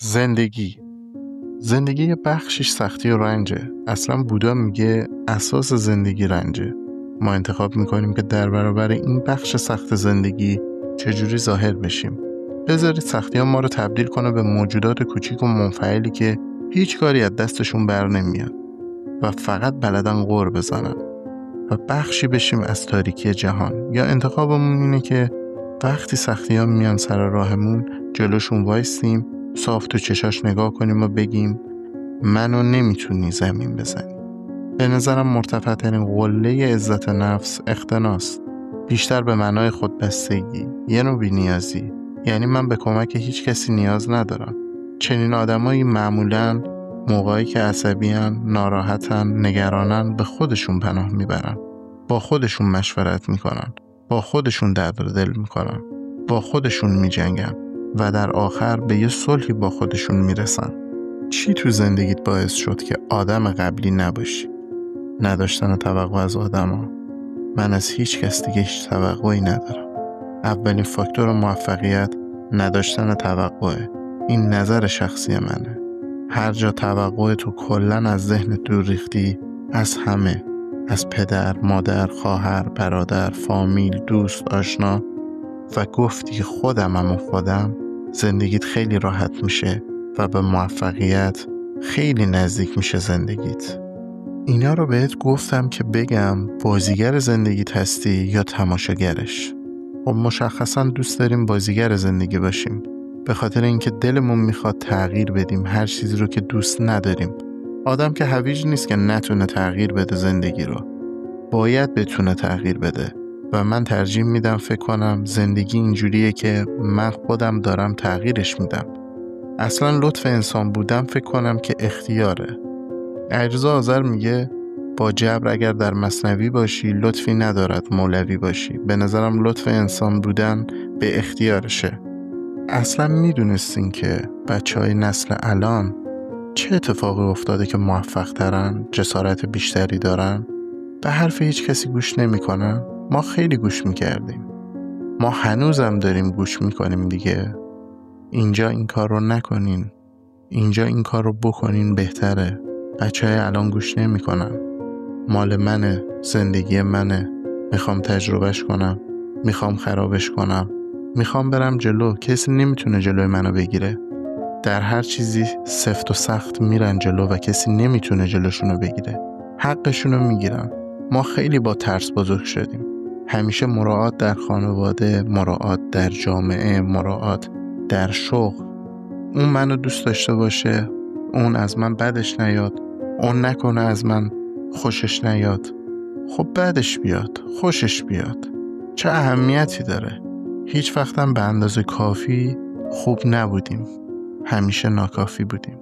زندگی یه بخشش سختی و رنجه. اصلا بودا میگه اساس زندگی رنجه. ما انتخاب میکنیم که در برابر این بخش سخت زندگی چجوری ظاهر بشیم. بذارید سختی ها ما رو تبدیل کنه به موجودات کوچیک و منفعلی که هیچ کاری از دستشون بر نمیاد و فقط بلدن غر بزنن و بخشی بشیم از تاریکی جهان. یا انتخابمون اینه که وقتی سختی ها میان سر راهمون جلوشون وایستیم، صاف تو چشاش نگاه کنیم و بگیم منو نمیتونی زمین بزنی. به نظرم مرتفع‌ترین قله عزت نفس اقتناست، بیشتر به معنای خودبستگی، یه نوع بی‌نیازی. یعنی من به کمک هیچ کسی نیاز ندارم. چنین آدمایی معمولاً موقعی که عصبی‌ان، ناراحتن، نگرانن به خودشون پناه میبرن، با خودشون مشورت میکنن، با خودشون درد دل میکنن، با خودشون میجنگن و در آخر به یه صلحی با خودشون میرسن. چی تو زندگیت باعث شد که آدم قبلی نباشی؟ نداشتن توقع از آدما. من از هیچ کس دیگه هیچ توقعی ندارم. اولین فاکتور موفقیت نداشتن توقعه. این نظر شخصی منه. هر جا توقع تو کلن از ذهن دور ریختی، از همه، از پدر، مادر، خواهر، برادر، فامیل، دوست، آشنا و گفتی خودمم و خودم، زندگیت خیلی راحت میشه و به موفقیت خیلی نزدیک میشه زندگیت. اینا رو بهت گفتم که بگم بازیگر زندگیت هستی یا تماشاگرش. خب مشخصا دوست داریم بازیگر زندگی باشیم، به خاطر اینکه دلمون میخواد تغییر بدیم هر چیزی رو که دوست نداریم. آدم که هویج نیست که نتونه تغییر بده زندگی رو، باید بتونه تغییر بده. و من ترجیح میدم فکر کنم زندگی اینجوریه که من خودم دارم تغییرش میدم. اصلا لطف انسان بودم فکر کنم که اختیاره. علیرضا آذر میگه با جبر اگر در مثنوی باشی لطفی ندارد مولوی باشی. به نظرم لطف انسان بودن به اختیارشه. اصلا میدونستین که بچهای نسل الان چه اتفاقی افتاده که موفق ترن، جسارت بیشتری دارن؟ به حرف هیچ کسی گوش نمی کنن؟ ما خیلی گوش میکردیم. ما هنوزم داریم گوش میکنیم دیگه. اینجا این کار رو نکنین، اینجا این کار رو بکنین بهتره. بچهای الان گوش نمی کنن. مال منه، زندگی منه، میخوام تجربهش کنم، میخوام خرابش کنم، میخوام برم جلو. کسی نمیتونه جلوی منو بگیره. در هر چیزی سفت و سخت میرن جلو و کسی نمیتونه جلوشونو بگیره. حقشونو میگیرن. ما خیلی با ترس بزرگ شدیم. همیشه مراعات در خانواده، مراعات در جامعه، مراعات در شغل. اون منو دوست داشته باشه، اون از من بدش نیاد، اون نکنه از من خوشش نیاد. خب بدش بیاد، خوشش بیاد، چه اهمیتی داره؟ هیچ وقتم به اندازه کافی خوب نبودیم، همیشه ناکافی بودیم.